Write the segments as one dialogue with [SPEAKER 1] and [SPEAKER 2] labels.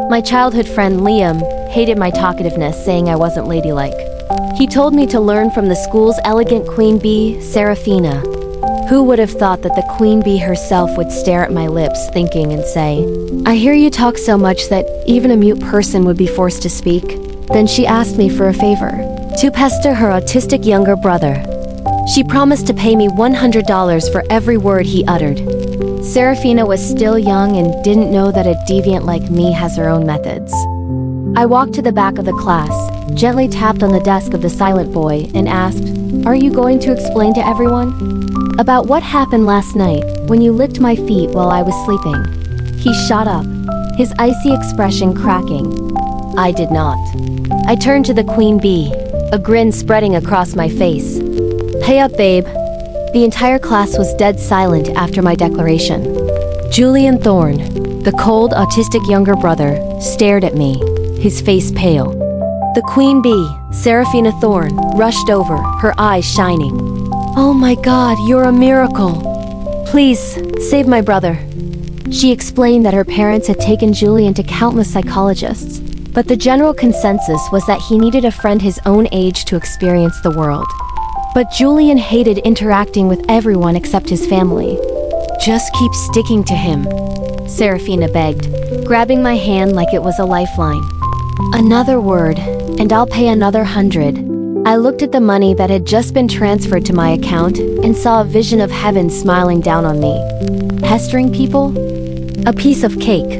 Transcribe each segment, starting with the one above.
[SPEAKER 1] My childhood friend Liam hated my talkativeness, saying I wasn't ladylike. He told me to learn from the school's elegant queen bee, Seraphina. Who would have thought that the queen bee herself would stare at my lips, thinking and say, "I hear you talk so much that even a mute person would be forced to speak." Then she asked me for a favor, to pester her autistic younger brother. She promised to pay me $100 for every word he uttered. Seraphina was still young and didn't know that a deviant like me has her own methods. I walked to the back of the class, gently tapped on the desk of the silent boy, and asked, "Are you going to explain to everyone about what happened last night when you licked my feet while I was sleeping?" He shot up, his icy expression cracking. I did not. I turned to the queen bee, a grin spreading across my face. "Pay up, babe." The entire class was dead silent after my declaration. Julian Thorne, the cold, autistic younger brother, stared at me, his face pale. The queen bee, Seraphina Thorne, rushed over, her eyes shining. "Oh my God, you're a miracle. Please, save my brother." She explained that her parents had taken Julian to countless psychologists, but the general consensus was that he needed a friend his own age to experience the world. But Julian hated interacting with everyone except his family. "Just keep sticking to him," Seraphina begged, grabbing my hand like it was a lifeline. "Another word, and I'll pay another $100. I looked at the money that had just been transferred to my account and saw a vision of heaven smiling down on me. Pestering people? A piece of cake.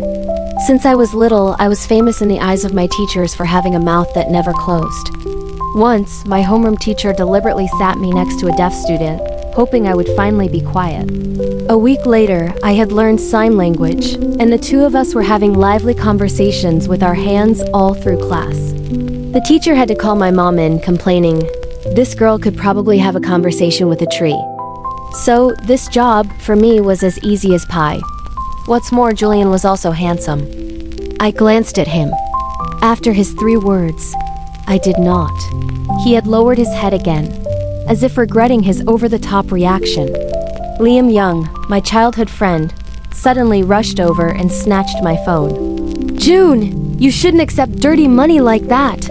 [SPEAKER 1] Since I was little, I was famous in the eyes of my teachers for having a mouth that never closed. Once, my homeroom teacher deliberately sat me next to a deaf student, hoping I would finally be quiet. A week later, I had learned sign language, and the two of us were having lively conversations with our hands all through class. The teacher had to call my mom in, complaining, "This girl could probably have a conversation with a tree." So, this job, for me, was as easy as pie. What's more, Julian was also handsome. I glanced at him. After his 3 words, I did not. He had lowered his head again, as if regretting his over-the-top reaction. Liam Young, my childhood friend, suddenly rushed over and snatched my phone. "June, you shouldn't accept dirty money like that."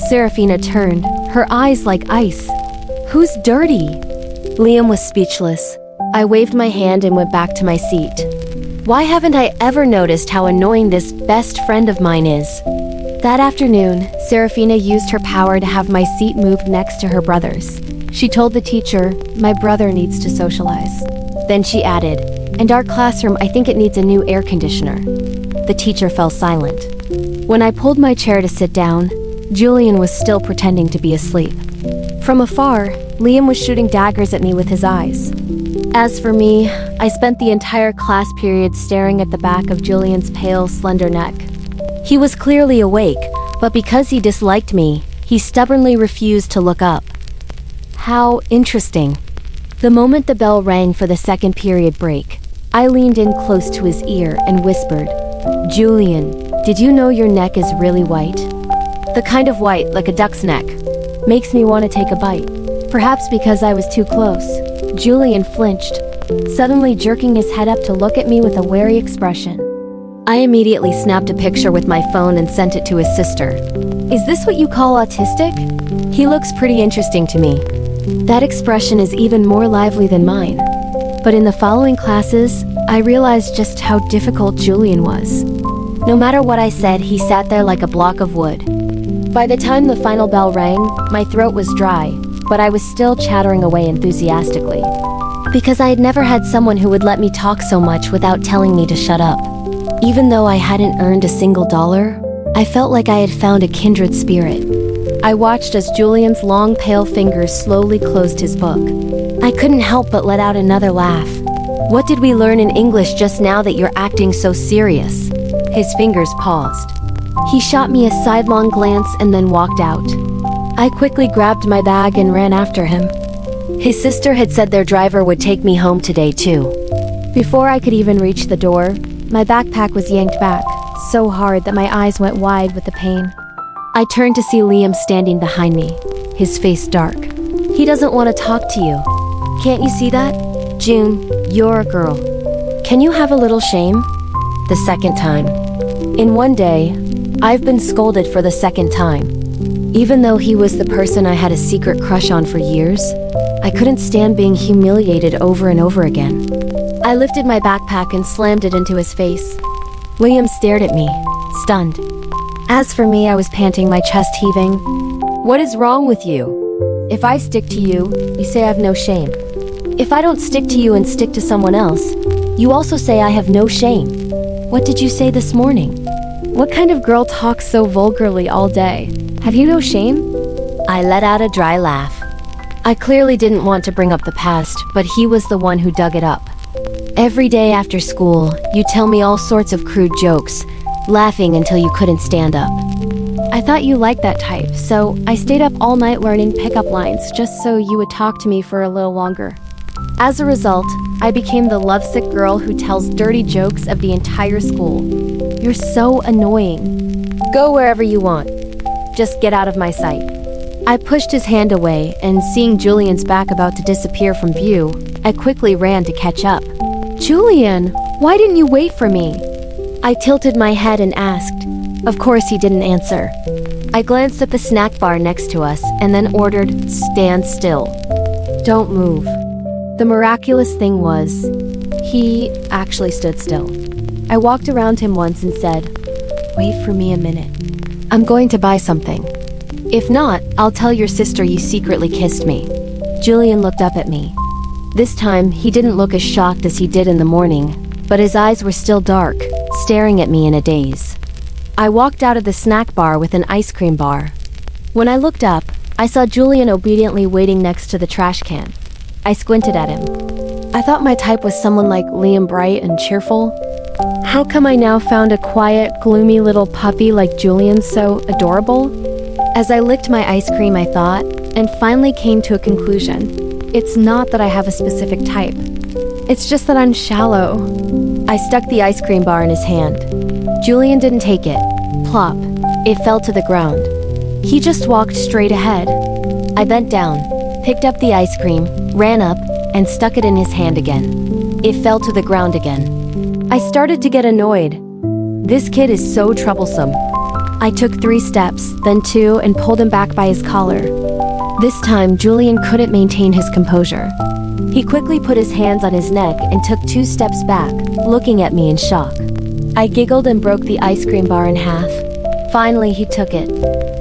[SPEAKER 1] Seraphina turned, her eyes like ice. "Who's dirty?" Liam was speechless. I waved my hand and went back to my seat. Why haven't I ever noticed how annoying this best friend of mine is? That afternoon, Seraphina used her power to have my seat moved next to her brother's. She told the teacher, "My brother needs to socialize." Then she added, "And our classroom, I think it needs a new air conditioner." The teacher fell silent. When I pulled my chair to sit down, Julian was still pretending to be asleep. From afar, Liam was shooting daggers at me with his eyes. As for me, I spent the entire class period staring at the back of Julian's pale, slender neck. He was clearly awake, but because he disliked me, he stubbornly refused to look up. How interesting. The moment the bell rang for the second period break, I leaned in close to his ear and whispered, "Julian, did you know your neck is really white? The kind of white, like a duck's neck. Makes me want to take a bite." Perhaps because I was too close, Julian flinched, suddenly jerking his head up to look at me with a wary expression. I immediately snapped a picture with my phone and sent it to his sister. "Is this what you call autistic? He looks pretty interesting to me." That expression is even more lively than mine. But in the following classes, I realized just how difficult Julian was. No matter what I said, he sat there like a block of wood. By the time the final bell rang, my throat was dry, but I was still chattering away enthusiastically. Because I had never had someone who would let me talk so much without telling me to shut up. Even though I hadn't earned a single dollar, I felt like I had found a kindred spirit. I watched as Julian's long, pale fingers slowly closed his book. I couldn't help but let out another laugh. "What did we learn in English just now that you're acting so serious?" His fingers paused. He shot me a sidelong glance and then walked out. I quickly grabbed my bag and ran after him. His sister had said their driver would take me home today too. Before I could even reach the door, my backpack was yanked back, so hard that my eyes went wide with the pain. I turned to see Liam standing behind me, his face dark. "He doesn't want to talk to you. Can't you see that? June, you're a girl. Can you have a little shame?" The second time. In one day, I've been scolded for the second time. Even though he was the person I had a secret crush on for years, I couldn't stand being humiliated over and over again. I lifted my backpack and slammed it into his face. Liam stared at me, stunned. As for me, I was panting, my chest heaving. What is wrong with you? If I stick to you, you say I have no shame. If I don't stick to you and stick to someone else, you also say I have no shame. What did you say this morning? What kind of girl talks so vulgarly all day? Have you no shame? I let out a dry laugh. I clearly didn't want to bring up the past, but he was the one who dug it up. Every day after school, you tell me all sorts of crude jokes, laughing until you couldn't stand up. I thought you liked that type, so I stayed up all night learning pickup lines just so you would talk to me for a little longer. As a result, I became the lovesick girl who tells dirty jokes of the entire school. You're so annoying. Go wherever you want. Just get out of my sight. I pushed his hand away, and seeing Julian's back about to disappear from view, I quickly ran to catch up. Julian, why didn't you wait for me? I tilted my head and asked. Of course he didn't answer. I glanced at the snack bar next to us and then ordered, "Stand still. Don't move." The miraculous thing was, he actually stood still. I walked around him once and said, "Wait for me a minute. I'm going to buy something. If not, I'll tell your sister you secretly kissed me." Julian looked up at me. This time, he didn't look as shocked as he did in the morning, but his eyes were still dark, staring at me in a daze. I walked out of the snack bar with an ice cream bar. When I looked up, I saw Julian obediently waiting next to the trash can. I squinted at him. I thought my type was someone like Liam, bright and cheerful. How come I now found a quiet, gloomy little puppy like Julian so adorable? As I licked my ice cream, I thought, and finally came to a conclusion. It's not that I have a specific type. It's just that I'm shallow. I stuck the ice cream bar in his hand. Julian didn't take it. Plop. It fell to the ground. He just walked straight ahead. I bent down, picked up the ice cream, ran up, and stuck it in his hand again. It fell to the ground again. I started to get annoyed. This kid is so troublesome. I took 3 steps, then 2, and pulled him back by his collar. This time, Julian couldn't maintain his composure. He quickly put his hands on his neck and took 2 steps back, looking at me in shock. I giggled and broke the ice cream bar in half. Finally, he took it.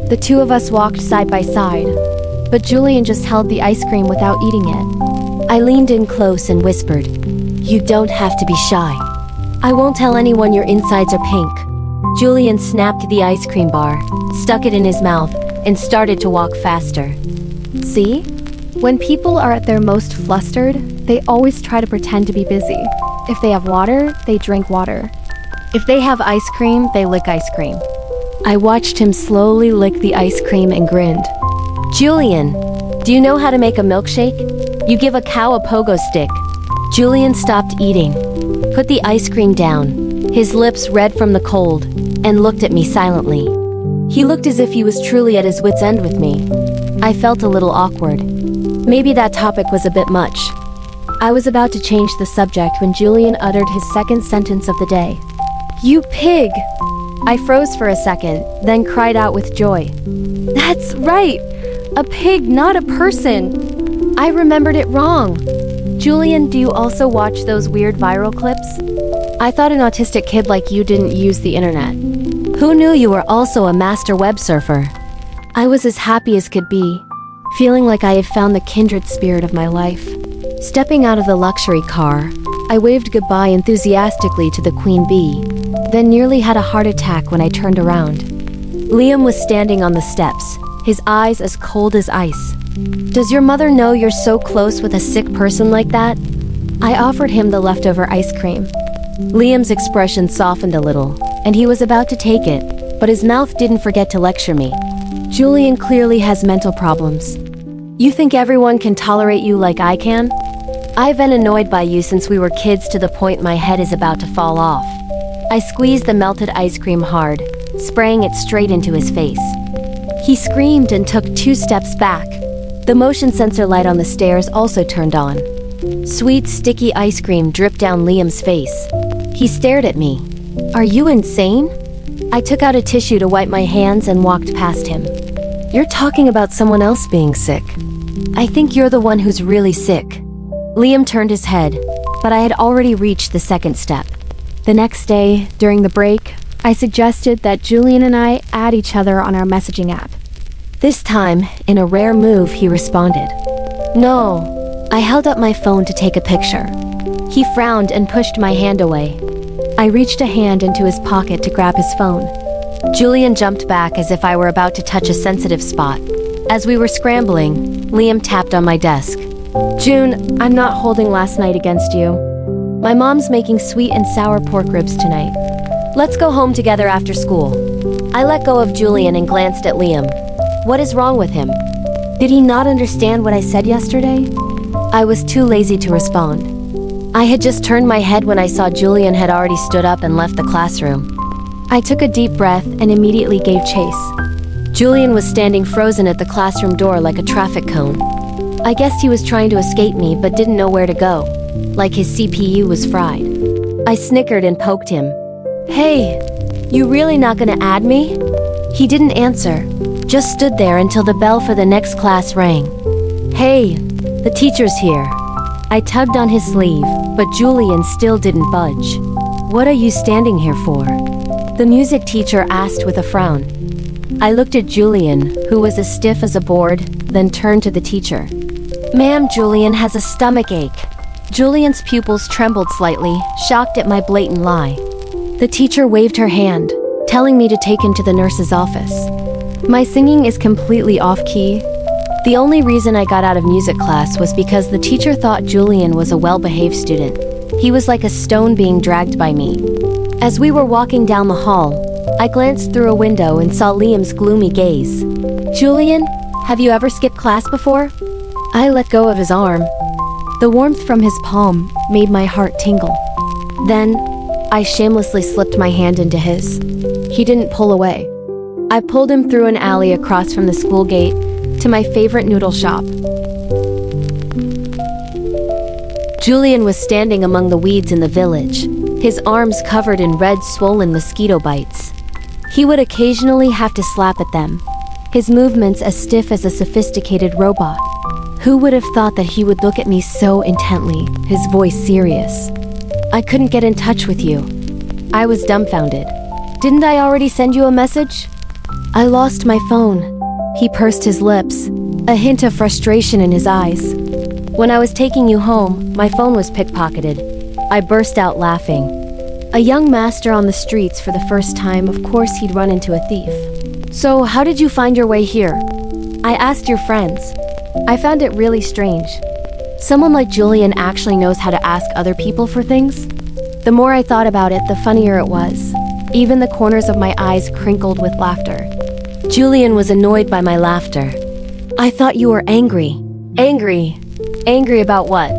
[SPEAKER 1] The two of us walked side by side, but Julian just held the ice cream without eating it. I leaned in close and whispered, "You don't have to be shy. I won't tell anyone your insides are pink." Julian snapped the ice cream bar, stuck it in his mouth, and started to walk faster. See? When people are at their most flustered, they always try to pretend to be busy. If they have water, they drink water. If they have ice cream, they lick ice cream. I watched him slowly lick the ice cream and grinned. Julian, do you know how to make a milkshake? You give a cow a pogo stick. Julian stopped eating, put the ice cream down, his lips red from the cold, and looked at me silently. He looked as if he was truly at his wit's end with me. I felt a little awkward. Maybe that topic was a bit much. I was about to change the subject when Julian uttered his second sentence of the day. "You pig!" I froze for a second, then cried out with joy. That's right! A pig, not a person! I remembered it wrong. Julian, do you also watch those weird viral clips? I thought an autistic kid like you didn't use the internet. Who knew you were also a master web surfer? I was as happy as could be, feeling like I had found the kindred spirit of my life. Stepping out of the luxury car, I waved goodbye enthusiastically to the queen bee, then nearly had a heart attack when I turned around. Liam was standing on the steps, his eyes as cold as ice. Does your mother know you're so close with a sick person like that? I offered him the leftover ice cream. Liam's expression softened a little, and he was about to take it, but his mouth didn't forget to lecture me. Julian clearly has mental problems. You think everyone can tolerate you like I can? I've been annoyed by you since we were kids to the point my head is about to fall off. I squeezed the melted ice cream hard, spraying it straight into his face. He screamed and took 2 steps back. The motion sensor light on the stairs also turned on. Sweet, sticky ice cream dripped down Liam's face. He stared at me. Are you insane? I took out a tissue to wipe my hands and walked past him. You're talking about someone else being sick. I think you're the one who's really sick. Liam turned his head, but I had already reached the second step. The next day, during the break, I suggested that Julian and I add each other on our messaging app. This time, in a rare move, he responded. No. I held up my phone to take a picture. He frowned and pushed my hand away. I reached a hand into his pocket to grab his phone. Julian jumped back as if I were about to touch a sensitive spot. As we were scrambling, Liam tapped on my desk. June, I'm not holding last night against you. My mom's making sweet and sour pork ribs tonight. Let's go home together after school. I let go of Julian and glanced at Liam. What is wrong with him? Did he not understand what I said yesterday? I was too lazy to respond. I had just turned my head when I saw Julian had already stood up and left the classroom. I took a deep breath and immediately gave chase. Julian was standing frozen at the classroom door like a traffic cone. I guessed he was trying to escape me but didn't know where to go, like his CPU was fried. I snickered and poked him. Hey, you really not gonna add me? He didn't answer, just stood there until the bell for the next class rang. Hey, the teacher's here. I tugged on his sleeve, but Julian still didn't budge. What are you standing here for? The music teacher asked with a frown. I looked at Julian, who was as stiff as a board, then turned to the teacher. Ma'am, Julian has a stomach ache. Julian's pupils trembled slightly, shocked at my blatant lie. The teacher waved her hand, telling me to take him to the nurse's office. My singing is completely off-key. The only reason I got out of music class was because the teacher thought Julian was a well-behaved student. He was like a stone being dragged by me. As we were walking down the hall, I glanced through a window and saw Liam's gloomy gaze. Julian, have you ever skipped class before? I let go of his arm. The warmth from his palm made my heart tingle. Then, I shamelessly slipped my hand into his. He didn't pull away. I pulled him through an alley across from the school gate to my favorite noodle shop. Julian was standing among the weeds in the village, his arms covered in red, swollen mosquito bites. He would occasionally have to slap at them, his movements as stiff as a sophisticated robot. Who would have thought that he would look at me so intently, his voice serious? I couldn't get in touch with you. I was dumbfounded. Didn't I already send you a message? I lost my phone. He pursed his lips, a hint of frustration in his eyes. When I was taking you home, my phone was pickpocketed. I burst out laughing. A young master on the streets for the first time, of course he'd run into a thief. So, how did you find your way here? I asked your friends. I found it really strange. Someone like Julian actually knows how to ask other people for things? The more I thought about it, the funnier it was. Even the corners of my eyes crinkled with laughter. Julian was annoyed by my laughter. I thought you were angry. Angry? Angry about what?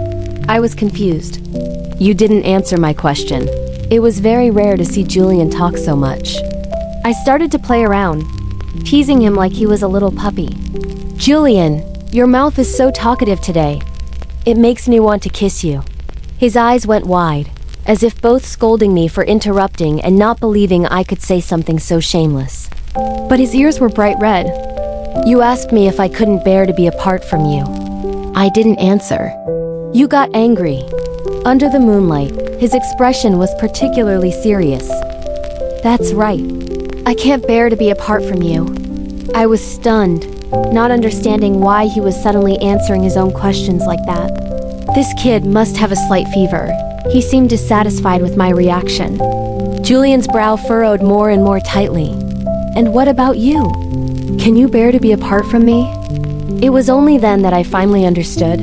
[SPEAKER 1] I was confused. You didn't answer my question. It was very rare to see Julian talk so much. I started to play around, teasing him like he was a little puppy. Julian, your mouth is so talkative today. It makes me want to kiss you. His eyes went wide, as if both scolding me for interrupting and not believing I could say something so shameless. But his ears were bright red. You asked me if I couldn't bear to be apart from you. I didn't answer. You got angry. Under the moonlight, his expression was particularly serious. That's right. I can't bear to be apart from you. I was stunned, not understanding why he was suddenly answering his own questions like that. This kid must have a slight fever. He seemed dissatisfied with my reaction. Julian's brow furrowed more and more tightly. And what about you? Can you bear to be apart from me? It was only then that I finally understood.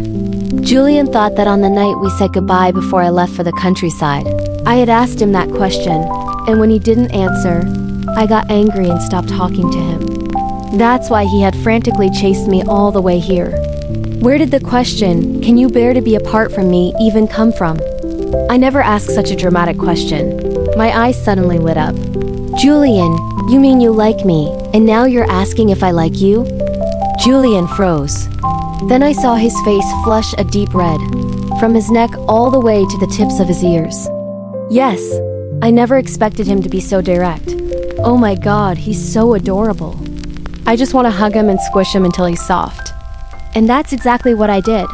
[SPEAKER 1] Julian thought that on the night we said goodbye before I left for the countryside, I had asked him that question, and when he didn't answer, I got angry and stopped talking to him. That's why he had frantically chased me all the way here. Where did the question, can you bear to be apart from me, even come from? I never asked such a dramatic question. My eyes suddenly lit up. Julian, you mean you like me, and now you're asking if I like you? Julian froze. Then I saw his face flush a deep red, from his neck all the way to the tips of his ears. Yes, I never expected him to be so direct. Oh my god, he's so adorable. I just want to hug him and squish him until he's soft. And that's exactly what I did.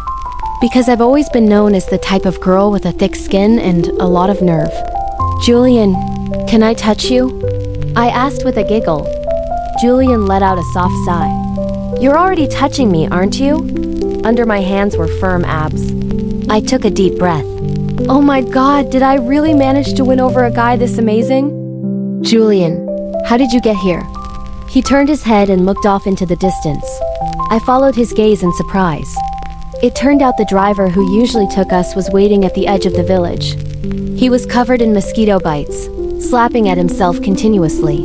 [SPEAKER 1] Because I've always been known as the type of girl with a thick skin and a lot of nerve. Julian, can I touch you? I asked with a giggle. Julian let out a soft sigh. You're already touching me, aren't you? Under my hands were firm abs. I took a deep breath. Oh my god, did I really manage to win over a guy this amazing? Julian, how did you get here? He turned his head and looked off into the distance. I followed his gaze in surprise. It turned out the driver who usually took us was waiting at the edge of the village. He was covered in mosquito bites, slapping at himself continuously.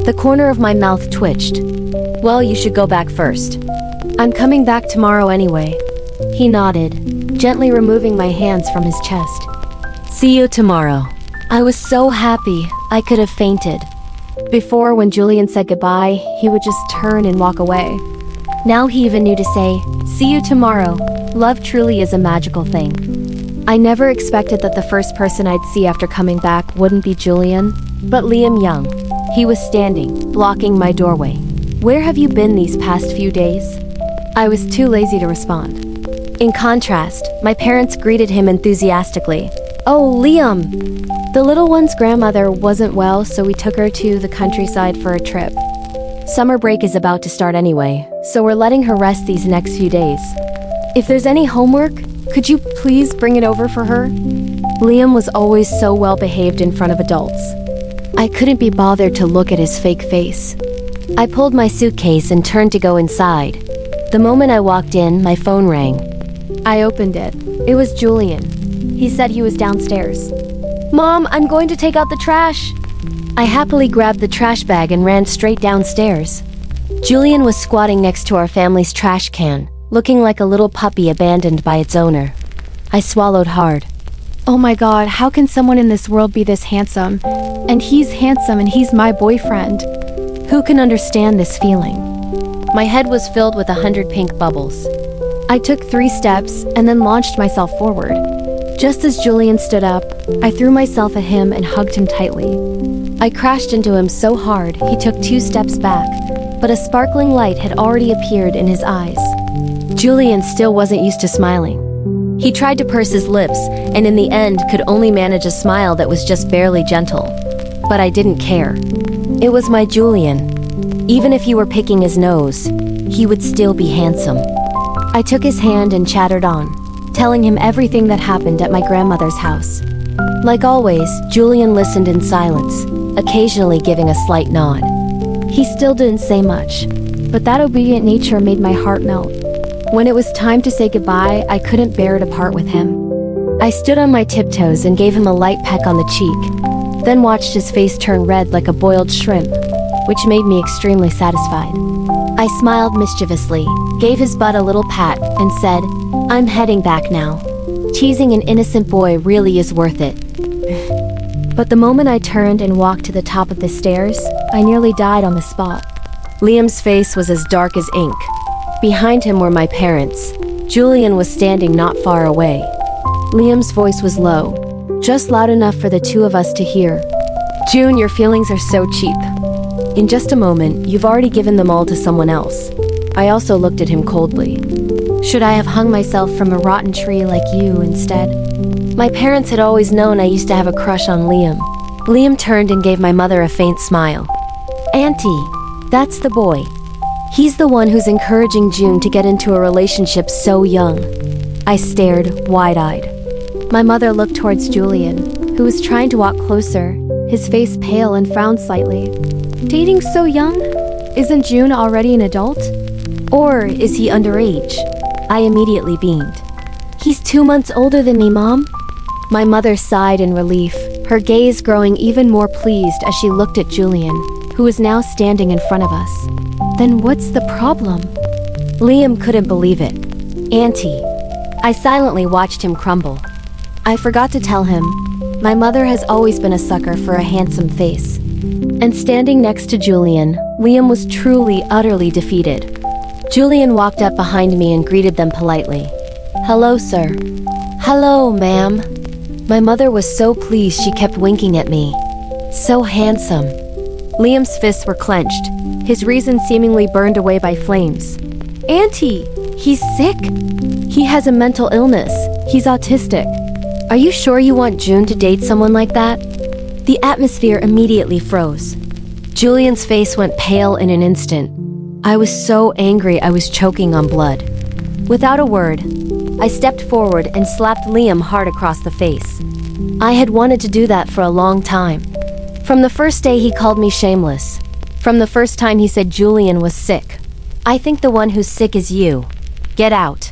[SPEAKER 1] The corner of my mouth twitched. Well, you should go back first. I'm coming back tomorrow anyway. He nodded, gently removing my hands from his chest. See you tomorrow. I was so happy, I could have fainted. Before, when Julian said goodbye, he would just turn and walk away. Now he even knew to say, see you tomorrow. Love truly is a magical thing. I never expected that the first person I'd see after coming back wouldn't be Julian, but Liam Young. He was standing, blocking my doorway. Where have you been these past few days? I was too lazy to respond. In contrast, my parents greeted him enthusiastically. Oh, Liam! The little one's grandmother wasn't well, so we took her to the countryside for a trip. Summer break is about to start anyway, so we're letting her rest these next few days. If there's any homework, could you please bring it over for her? Liam was always so well behaved in front of adults. I couldn't be bothered to look at his fake face. I pulled my suitcase and turned to go inside. The moment I walked in, my phone rang. I opened it. It was Julian. He said he was downstairs. Mom, I'm going to take out the trash. I happily grabbed the trash bag and ran straight downstairs. Julian was squatting next to our family's trash can, looking like a little puppy abandoned by its owner. I swallowed hard. Oh my god, how can someone in this world be this handsome? And he's handsome and he's my boyfriend. Who can understand this feeling? My head was filled with 100 pink bubbles. I took 3 steps and then launched myself forward. Just as Julian stood up, I threw myself at him and hugged him tightly. I crashed into him so hard he took 2 steps back, but a sparkling light had already appeared in his eyes. Julian still wasn't used to smiling. He tried to purse his lips, and in the end could only manage a smile that was just barely gentle. But I didn't care. It was my Julian. Even if he were picking his nose, he would still be handsome. I took his hand and chattered on, telling him everything that happened at my grandmother's house. Like always, Julian listened in silence, occasionally giving a slight nod. He still didn't say much, but that obedient nature made my heart melt. When it was time to say goodbye, I couldn't bear to part with him. I stood on my tiptoes and gave him a light peck on the cheek, then watched his face turn red like a boiled shrimp, which made me extremely satisfied. I smiled mischievously, gave his butt a little pat, and said, I'm heading back now. Teasing an innocent boy really is worth it. But the moment I turned and walked to the top of the stairs, I nearly died on the spot. Liam's face was as dark as ink. Behind him were my parents. Julian was standing not far away. Liam's voice was low, just loud enough for the two of us to hear. June, your feelings are so cheap. In just a moment, you've already given them all to someone else. I also looked at him coldly. Should I have hung myself from a rotten tree like you instead? My parents had always known I used to have a crush on Liam. Liam turned and gave my mother a faint smile. Auntie, that's the boy. He's the one who's encouraging June to get into a relationship so young. I stared, wide-eyed. My mother looked towards Julian, who was trying to walk closer, his face pale and frowned slightly. Dating so young? Isn't June already an adult? Or is he underage? I immediately beamed. He's 2 months older than me, Mom. My mother sighed in relief, her gaze growing even more pleased as she looked at Julian, who was now standing in front of us. Then what's the problem? Liam couldn't believe it. Auntie. I silently watched him crumble. I forgot to tell him, my mother has always been a sucker for a handsome face. And standing next to Julian, Liam was truly, utterly defeated. Julian walked up behind me and greeted them politely. Hello, sir. Hello, ma'am. My mother was so pleased she kept winking at me. So handsome. Liam's fists were clenched, his reason seemingly burned away by flames. Auntie, he's sick. He has a mental illness. He's autistic. Are you sure you want June to date someone like that? The atmosphere immediately froze. Julian's face went pale in an instant. I was so angry I was choking on blood. Without a word, I stepped forward and slapped Liam hard across the face. I had wanted to do that for a long time. From the first day he called me shameless. From the first time he said Julian was sick. I think the one who's sick is you. Get out.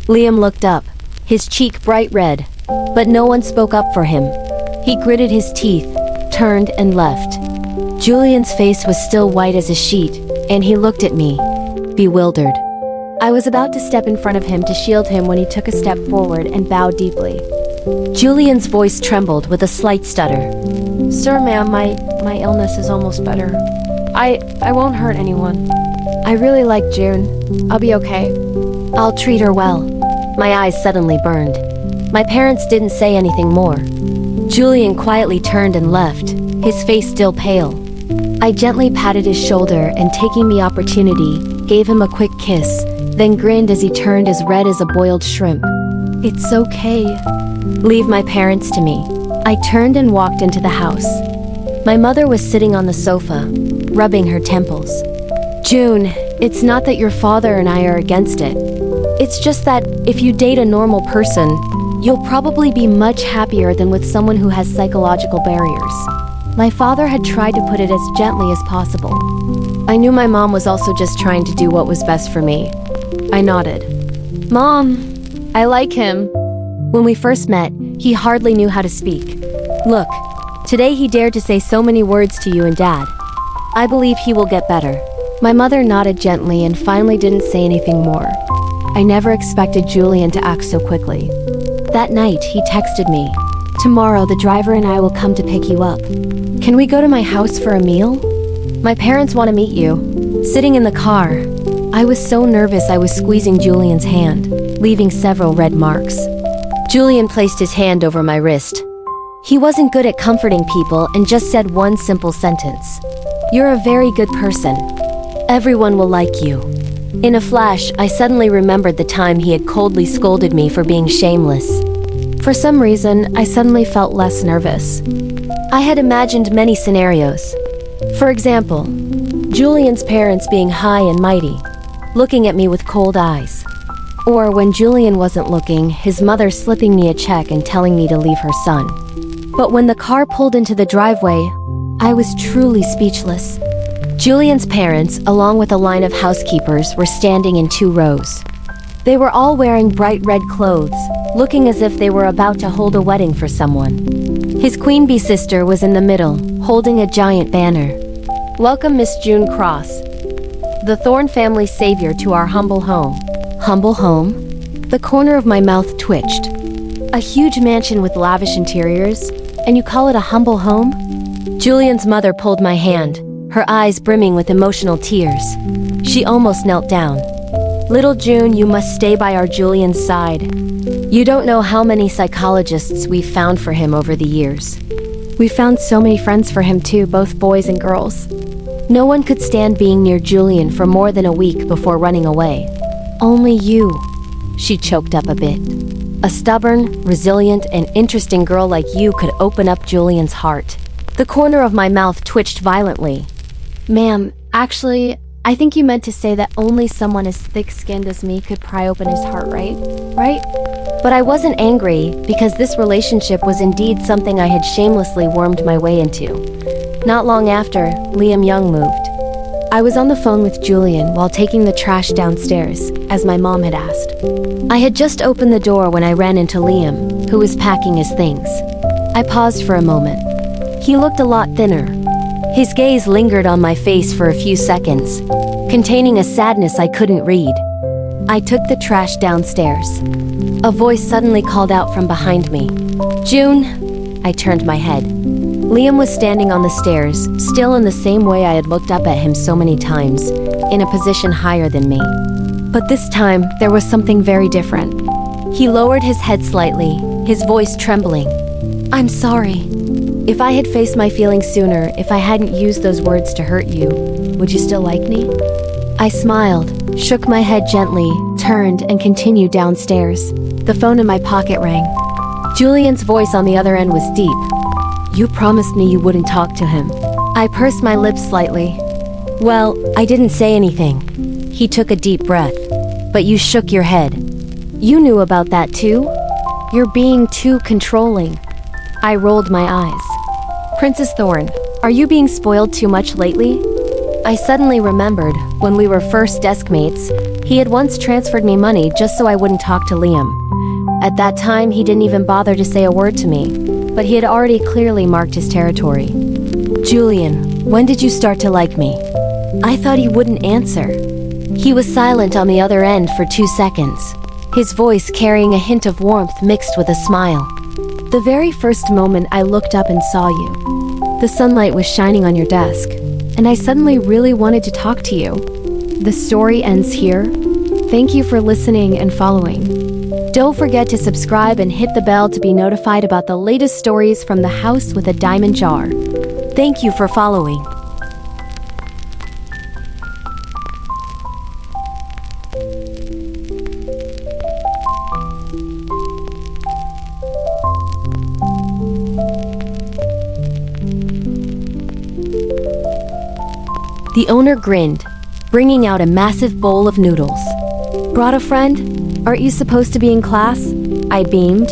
[SPEAKER 1] Liam looked up, his cheek bright red, but no one spoke up for him. He gritted his teeth, turned and left. Julian's face was still white as a sheet, and he looked at me, bewildered. I was about to step in front of him to shield him when he took a step forward and bowed deeply. Julian's voice trembled with a slight stutter. Sir, ma'am, my illness is almost better. I won't hurt anyone. I really like June. I'll be okay. I'll treat her well. My eyes suddenly burned. My parents didn't say anything more. Julian quietly turned and left, his face still pale. I gently patted his shoulder and, taking the opportunity, gave him a quick kiss, then grinned as he turned as red as a boiled shrimp. It's okay. Leave my parents to me. I turned and walked into the house. My mother was sitting on the sofa, rubbing her temples. June, it's not that your father and I are against it. It's just that if you date a normal person, you'll probably be much happier than with someone who has psychological barriers. My father had tried to put it as gently as possible. I knew my mom was also just trying to do what was best for me. I nodded. Mom, I like him. When we first met, he hardly knew how to speak. Look, today he dared to say so many words to you and Dad. I believe he will get better. My mother nodded gently and finally didn't say anything more. I never expected Julian to act so quickly. That night, he texted me. Tomorrow, the driver and I will come to pick you up. Can we go to my house for a meal? My parents want to meet you. Sitting in the car, I was so nervous I was squeezing Julian's hand, leaving several red marks. Julian placed his hand over my wrist. He wasn't good at comforting people and just said one simple sentence. You're a very good person. Everyone will like you. In a flash, I suddenly remembered the time he had coldly scolded me for being shameless. For some reason, I suddenly felt less nervous. I had imagined many scenarios. For example, Julian's parents being high and mighty, looking at me with cold eyes. Or when Julian wasn't looking, his mother slipping me a check and telling me to leave her son. But when the car pulled into the driveway, I was truly speechless. Julian's parents, along with a line of housekeepers, were standing in 2 rows. They were all wearing bright red clothes, looking as if they were about to hold a wedding for someone. His queen bee sister was in the middle, holding a giant banner. Welcome Miss June Cross, the Thorne family's savior, to our humble home. Humble home? The corner of my mouth twitched. A huge mansion with lavish interiors, and you call it a humble home? Julian's mother pulled my hand, her eyes brimming with emotional tears. She almost knelt down. Little June, you must stay by our Julian's side. You don't know how many psychologists we've found for him over the years. We found so many friends for him too, both boys and girls. No one could stand being near Julian for more than a week before running away. Only you. She choked up a bit. A stubborn, resilient, and interesting girl like you could open up Julian's heart. The corner of my mouth twitched violently. Ma'am, actually, I think you meant to say that only someone as thick-skinned as me could pry open his heart, right? Right? But I wasn't angry, because this relationship was indeed something I had shamelessly wormed my way into. Not long after, Liam Young moved. I was on the phone with Julian while taking the trash downstairs, as my mom had asked. I had just opened the door when I ran into Liam, who was packing his things. I paused for a moment. He looked a lot thinner. His gaze lingered on my face for a few seconds, containing a sadness I couldn't read. I took the trash downstairs. A voice suddenly called out from behind me. June! I turned my head. Liam was standing on the stairs, still in the same way I had looked up at him so many times, in a position higher than me. But this time, there was something very different. He lowered his head slightly, his voice trembling. I'm sorry. If I had faced my feelings sooner, if I hadn't used those words to hurt you, would you still like me? I smiled, shook my head gently, turned, and continued downstairs. The phone in my pocket rang. Julian's voice on the other end was deep. You promised me you wouldn't talk to him. I pursed my lips slightly. Well, I didn't say anything. He took a deep breath. But you shook your head. You knew about that too? You're being too controlling. I rolled my eyes. Princess Thorn, are you being spoiled too much lately? I suddenly remembered, when we were first desk mates, he had once transferred me money just so I wouldn't talk to Liam. At that time, he didn't even bother to say a word to me, but he had already clearly marked his territory. Julian, when did you start to like me? I thought he wouldn't answer. He was silent on the other end for 2 seconds, his voice carrying a hint of warmth mixed with a smile. The very first moment I looked up and saw you. The sunlight was shining on your desk, and I suddenly really wanted to talk to you. The story ends here. Thank you for listening and following. Don't forget to subscribe and hit the bell to be notified about the latest stories from the house with a diamond jar. Thank you for following. The owner grinned, bringing out a massive bowl of noodles. Brought a friend? Aren't you supposed to be in class? I beamed.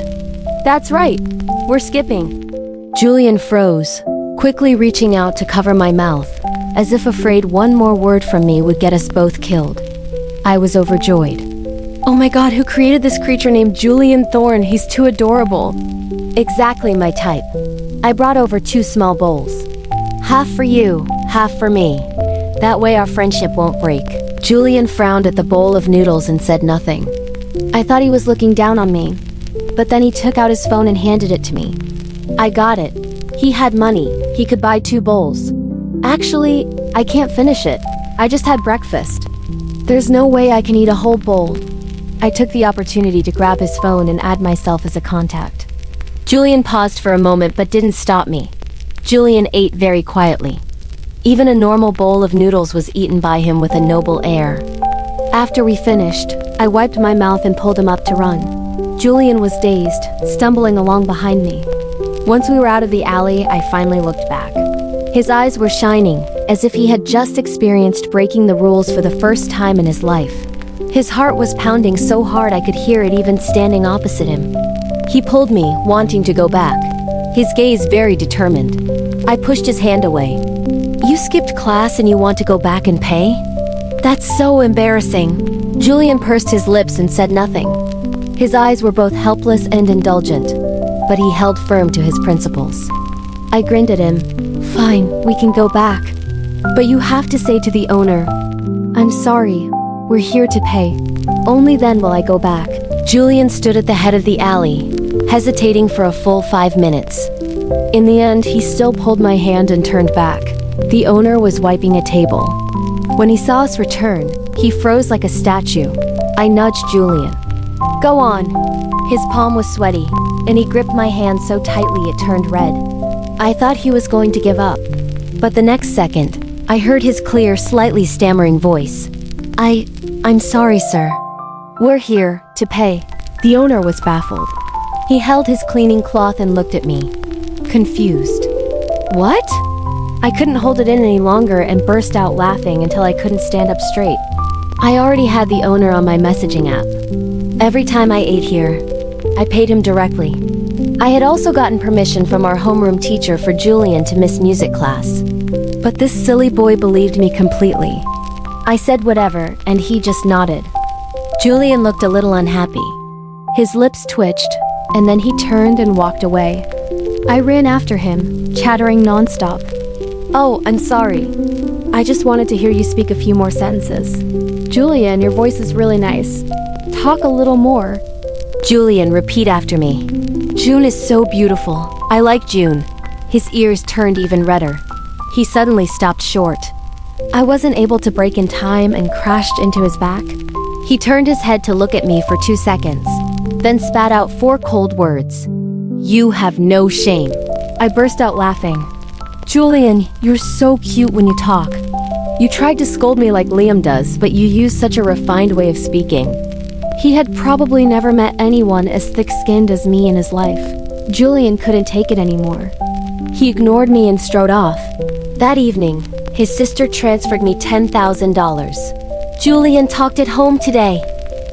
[SPEAKER 1] That's right, we're skipping. Julian froze, quickly reaching out to cover my mouth, as if afraid one more word from me would get us both killed. I was overjoyed. Oh my god, who created this creature named Julian Thorn? He's too adorable. Exactly my type. I brought over 2 small bowls. Half for you, half for me. That way our friendship won't break. Julian frowned at the bowl of noodles and said nothing. I thought he was looking down on me, but then he took out his phone and handed it to me. I got it. He had money. He could buy 2 bowls. Actually, I can't finish it. I just had breakfast. There's no way I can eat a whole bowl. I took the opportunity to grab his phone and add myself as a contact. Julian paused for a moment but didn't stop me. Julian ate very quietly. Even a normal bowl of noodles was eaten by him with a noble air. After we finished, I wiped my mouth and pulled him up to run. Julian was dazed, stumbling along behind me. Once we were out of the alley, I finally looked back. His eyes were shining, as if he had just experienced breaking the rules for the first time in his life. His heart was pounding so hard I could hear it even standing opposite him. He pulled me, wanting to go back, his gaze very determined. I pushed his hand away. You skipped class and you want to go back and pay? That's so embarrassing. Julian pursed his lips and said nothing. His eyes were both helpless and indulgent, but he held firm to his principles. I grinned at him. Fine, we can go back. But you have to say to the owner, I'm sorry, we're here to pay. Only then will I go back. Julian stood at the head of the alley, hesitating for a full 5 minutes. In the end, he still pulled my hand and turned back. The owner was wiping a table. When he saw us return, he froze like a statue. I nudged Julian. Go on. His palm was sweaty, and he gripped my hand so tightly it turned red. I thought he was going to give up. But the next second, I heard his clear, slightly stammering voice. I'm sorry, sir. We're here to pay. The owner was baffled. He held his cleaning cloth and looked at me, confused. What? I couldn't hold it in any longer and burst out laughing until I couldn't stand up straight. I already had the owner on my messaging app. Every time I ate here, I paid him directly. I had also gotten permission from our homeroom teacher for Julian to miss music class. But this silly boy believed me completely. I said whatever, and he just nodded. Julian looked a little unhappy. His lips twitched, and then he turned and walked away. I ran after him, chattering nonstop. Oh, I'm sorry. I just wanted to hear you speak a few more sentences. Julian, your voice is really nice. Talk a little more. Julian, repeat after me. June is so beautiful. I like June. His ears turned even redder. He suddenly stopped short. I wasn't able to break in time and crashed into his back. He turned his head to look at me for 2 seconds, then spat out 4 cold words. You have no shame. I burst out laughing. Julian, you're so cute when you talk. You tried to scold me like Liam does, but you use such a refined way of speaking. He had probably never met anyone as thick-skinned as me in his life. Julian couldn't take it anymore. He ignored me and strode off. That evening, his sister transferred me $10,000. Julian talked at home today.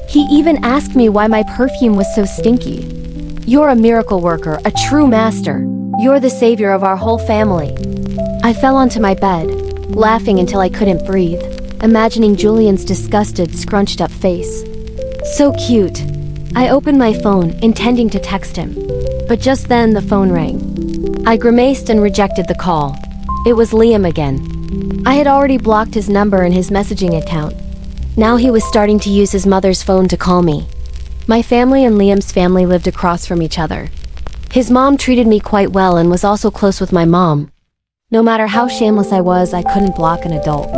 [SPEAKER 1] He even asked me why my perfume was so stinky. You're a miracle worker, a true master. You're the savior of our whole family. I fell onto my bed, laughing until I couldn't breathe, imagining Julian's disgusted, scrunched-up face. So cute. I opened my phone, intending to text him. But just then, the phone rang. I grimaced and rejected the call. It was Liam again. I had already blocked his number in his messaging account. Now he was starting to use his mother's phone to call me. My family and Liam's family lived across from each other. His mom treated me quite well and was also close with my mom. No matter how shameless I was, I couldn't block an adult.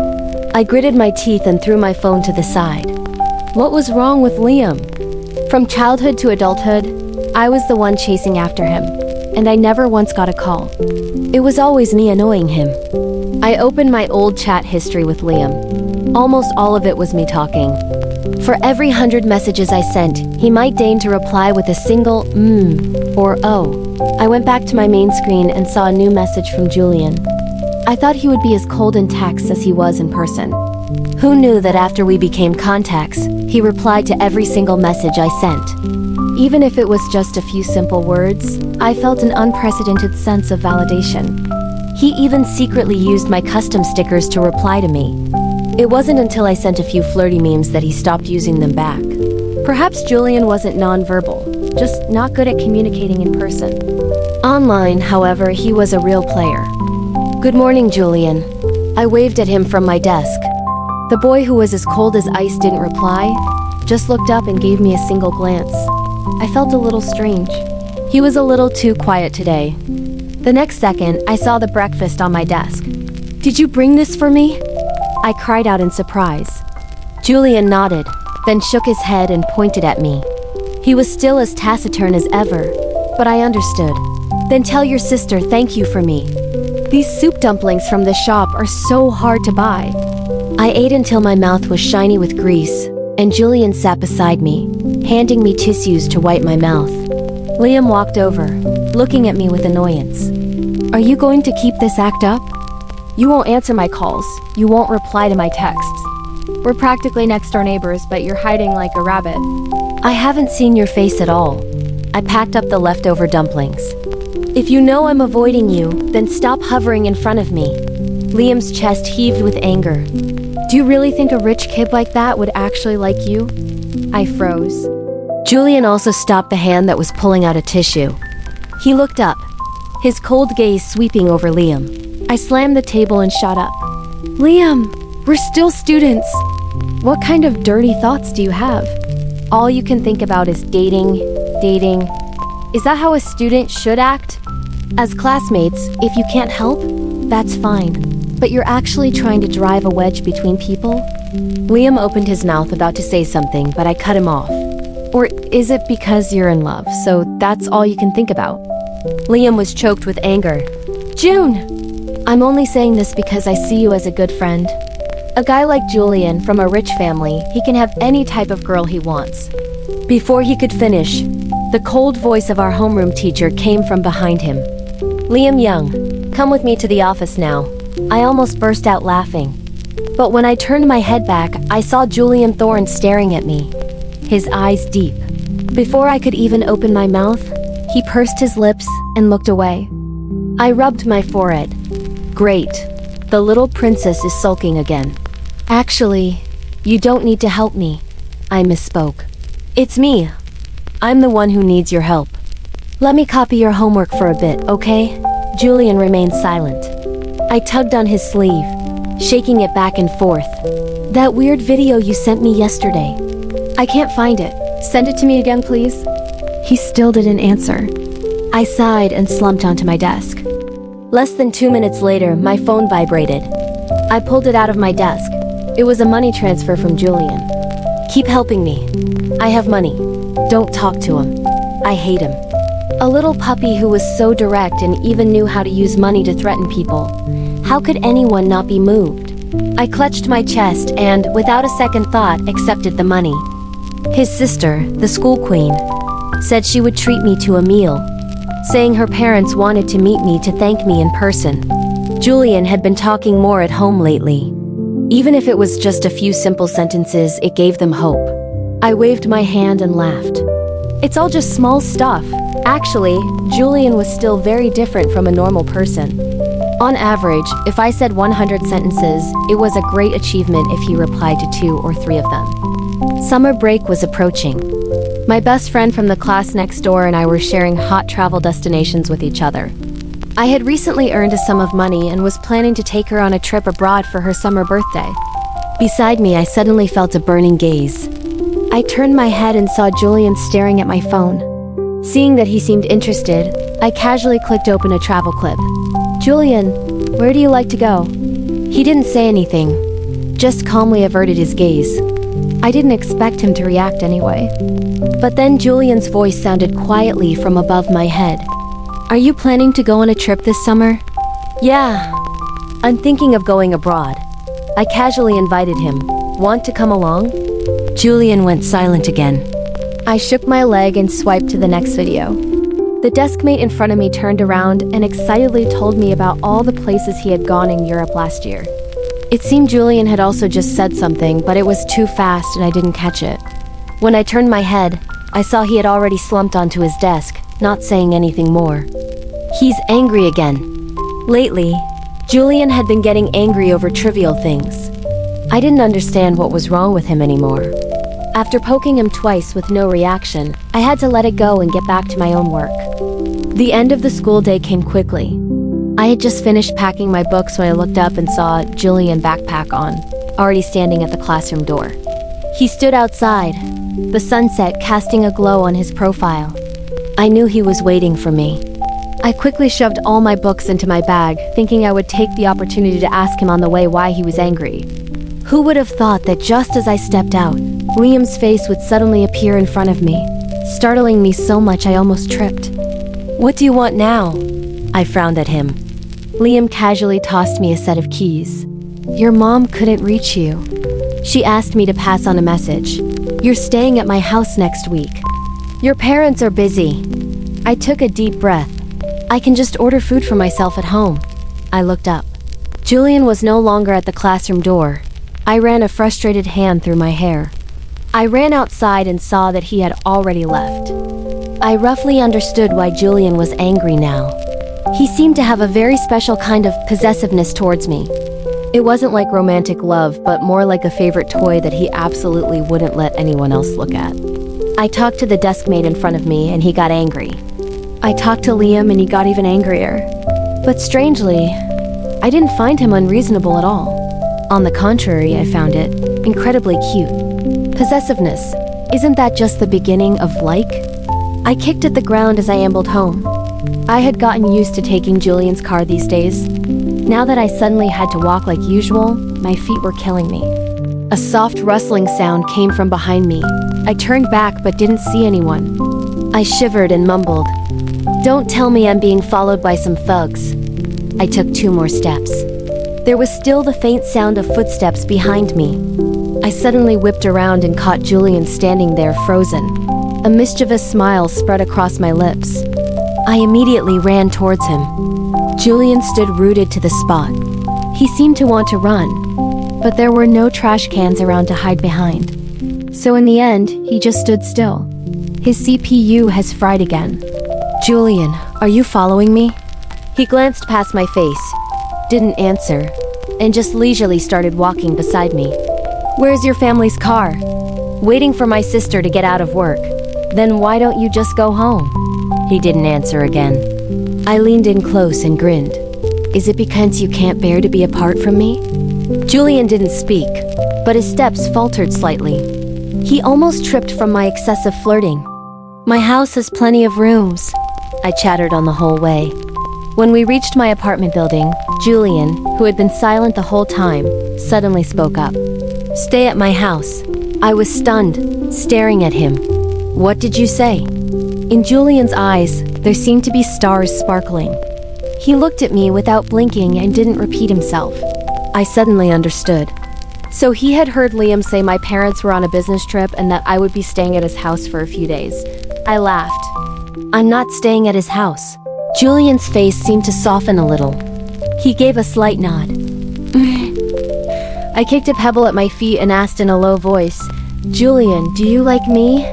[SPEAKER 1] I gritted my teeth and threw my phone to the side. What was wrong with Liam? From childhood to adulthood, I was the one chasing after him, and I never once got a call. It was always me annoying him. I opened my old chat history with Liam. Almost all of it was me talking. For every 100 messages I sent, he might deign to reply with a single or oh. I went back to my main screen and saw a new message from Julian. I thought he would be as cold in text as he was in person. Who knew that after we became contacts, he replied to every single message I sent. Even if it was just a few simple words, I felt an unprecedented sense of validation. He even secretly used my custom stickers to reply to me. It wasn't until I sent a few flirty memes that he stopped using them back. Perhaps Julian wasn't nonverbal, just not good at communicating in person. Online, however, he was a real player. Good morning, Julian. I waved at him from my desk. The boy who was as cold as ice didn't reply, just looked up and gave me a single glance. I felt a little strange. He was a little too quiet today. The next second, I saw the breakfast on my desk. Did you bring this for me? I cried out in surprise. Julian nodded, then shook his head and pointed at me. He was still as taciturn as ever, but I understood. Then tell your sister thank you for me. These soup dumplings from the shop are so hard to buy. I ate until my mouth was shiny with grease, and Julian sat beside me, handing me tissues to wipe my mouth. Liam walked over, looking at me with annoyance. Are you going to keep this act up? You won't answer my calls. You won't reply to my texts. We're practically next-door neighbors, but you're hiding like a rabbit. I haven't seen your face at all. I packed up the leftover dumplings. If you know I'm avoiding you, then stop hovering in front of me. Liam's chest heaved with anger. Do you really think a rich kid like that would actually like you? I froze. Julian also stopped the hand that was pulling out a tissue. He looked up, his cold gaze sweeping over Liam. I slammed the table and shot up. Liam, we're still students. What kind of dirty thoughts do you have? All you can think about is dating. Is that how a student should act? As classmates, if you can't help, that's fine. But you're actually trying to drive a wedge between people? Liam opened his mouth about to say something, but I cut him off. Or is it because you're in love, so that's all you can think about? Liam was choked with anger. June! I'm only saying this because I see you as a good friend. A guy like Julian from a rich family, he can have any type of girl he wants. Before he could finish, the cold voice of our homeroom teacher came from behind him. Liam Young, come with me to the office now. I almost burst out laughing. But when I turned my head back, I saw Julian Thorne staring at me, his eyes deep. Before I could even open my mouth, he pursed his lips and looked away. I rubbed my forehead. Great. The little princess is sulking again. Actually, you don't need to help me. I misspoke. It's me. I'm the one who needs your help. Let me copy your homework for a bit, okay? Julian remained silent. I tugged on his sleeve, shaking it back and forth. That weird video you sent me yesterday. I can't find it. Send it to me again, please. He still didn't answer. I sighed and slumped onto my desk. Less than 2 minutes later, my phone vibrated. I pulled it out of my desk. It was a money transfer from Julian. Keep helping me. I have money. Don't talk to him. I hate him. A little puppy who was so direct and even knew how to use money to threaten people. How could anyone not be moved? I clutched my chest and, without a second thought, accepted the money. His sister, the school queen, said she would treat me to a meal, saying her parents wanted to meet me to thank me in person. Julian had been talking more at home lately. Even if it was just a few simple sentences, it gave them hope. I waved my hand and laughed. It's all just small stuff. Actually, Julian was still very different from a normal person. On average, if I said 100 sentences, it was a great achievement if he replied to 2 or 3 of them. Summer break was approaching. My best friend from the class next door and I were sharing hot travel destinations with each other. I had recently earned a sum of money and was planning to take her on a trip abroad for her summer birthday. Beside me, I suddenly felt a burning gaze. I turned my head and saw Julian staring at my phone. Seeing that he seemed interested, I casually clicked open a travel clip. "Julian, where do you like to go?" He didn't say anything, just calmly averted his gaze. I didn't expect him to react anyway. But then Julian's voice sounded quietly from above my head. "Are you planning to go on a trip this summer?" "Yeah, I'm thinking of going abroad." I casually invited him. "Want to come along?" Julian went silent again. I shook my leg and swiped to the next video. The deskmate in front of me turned around and excitedly told me about all the places he had gone in Europe last year. It seemed Julian had also just said something, but it was too fast and I didn't catch it. When I turned my head, I saw he had already slumped onto his desk, not saying anything more. He's angry again. Lately, Julian had been getting angry over trivial things. I didn't understand what was wrong with him anymore. After poking him twice with no reaction, I had to let it go and get back to my own work. The end of the school day came quickly. I had just finished packing my books when I looked up and saw Julian backpack on, already standing at the classroom door. He stood outside, the sunset casting a glow on his profile. I knew he was waiting for me. I quickly shoved all my books into my bag, thinking I would take the opportunity to ask him on the way why he was angry. Who would have thought that just as I stepped out, Liam's face would suddenly appear in front of me, startling me so much I almost tripped. "What do you want now?" I frowned at him. Liam casually tossed me a set of keys. "Your mom couldn't reach you. She asked me to pass on a message. You're staying at my house next week. Your parents are busy." I took a deep breath. I can just order food for myself at home. I looked up. Julian was no longer at the classroom door. I ran a frustrated hand through my hair. I ran outside and saw that he had already left. I roughly understood why Julian was angry now. He seemed to have a very special kind of possessiveness towards me. It wasn't like romantic love, but more like a favorite toy that he absolutely wouldn't let anyone else look at. I talked to the deskmate in front of me and he got angry. I talked to Liam and he got even angrier. But strangely, I didn't find him unreasonable at all. On the contrary, I found it incredibly cute. Possessiveness, isn't that just the beginning of like? I kicked at the ground as I ambled home. I had gotten used to taking Julian's car these days. Now that I suddenly had to walk like usual, my feet were killing me. A soft rustling sound came from behind me. I turned back but didn't see anyone. I shivered and mumbled, "Don't tell me I'm being followed by some thugs." I took 2 more steps. There was still the faint sound of footsteps behind me. I suddenly whipped around and caught Julian standing there frozen. A mischievous smile spread across my lips. I immediately ran towards him. Julian stood rooted to the spot. He seemed to want to run, but there were no trash cans around to hide behind. So in the end, he just stood still. His CPU has fried again. "Julian, are you following me?" He glanced past my face, didn't answer, and just leisurely started walking beside me. "Where's your family's car?" "Waiting for my sister to get out of work." "Then why don't you just go home?" He didn't answer again. I leaned in close and grinned. "Is it because you can't bear to be apart from me?" Julian didn't speak, but his steps faltered slightly. He almost tripped from my excessive flirting. "My house has plenty of rooms," I chattered on the whole way. When we reached my apartment building, Julian, who had been silent the whole time, suddenly spoke up. "Stay at my house." I was stunned, staring at him. "What did you say?" In Julian's eyes, There seemed to be stars sparkling. He looked at me without blinking and didn't repeat himself. I suddenly understood. So he had heard Liam say my parents were on a business trip and that I would be staying at his house for a few days. I laughed. I'm not staying at his house. Julian's face seemed to soften a little. He gave a slight nod. I kicked a pebble at my feet and asked in a low voice, Julian, do you like me?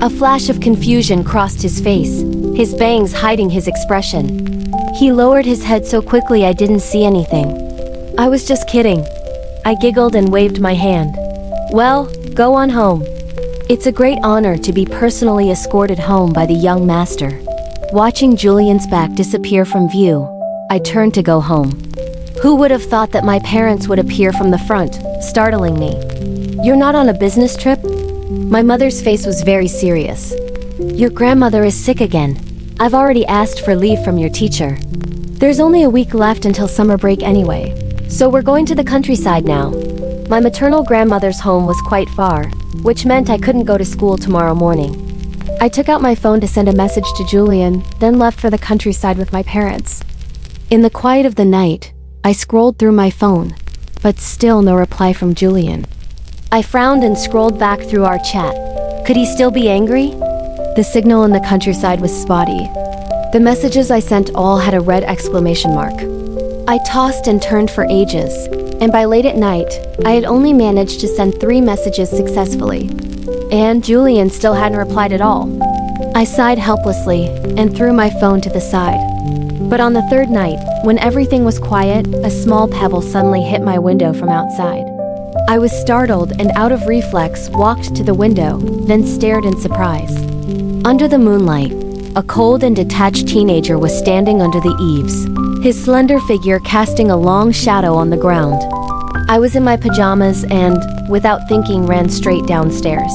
[SPEAKER 1] A flash of confusion crossed his face, his bangs hiding his expression. He lowered his head so quickly I didn't see anything. I was just kidding. I giggled and waved my hand. Well, go on home. It's a great honor to be personally escorted home by the young master. Watching Julian's back disappear from view, I turned to go home. Who would have thought that my parents would appear from the front, startling me? You're not on a business trip? My mother's face was very serious. Your grandmother is sick again. I've already asked for leave from your teacher. There's only a week left until summer break anyway, so we're going to the countryside now. My maternal grandmother's home was quite far, which meant I couldn't go to school tomorrow morning. I took out my phone to send a message to Julian, then left for the countryside with my parents. In the quiet of the night, I scrolled through my phone, but still no reply from Julian. I frowned and scrolled back through our chat. Could he still be angry? The signal in the countryside was spotty. The messages I sent all had a red exclamation mark. I tossed and turned for ages, and by late at night, I had only managed to send 3 messages successfully. And Julian still hadn't replied at all. I sighed helplessly and threw my phone to the side. But on the 3rd night, when everything was quiet, a small pebble suddenly hit my window from outside. I was startled and out of reflex walked to the window, then stared in surprise. Under the moonlight, a cold and detached teenager was standing under the eaves, his slender figure casting a long shadow on the ground. I was in my pajamas and, without thinking, ran straight downstairs.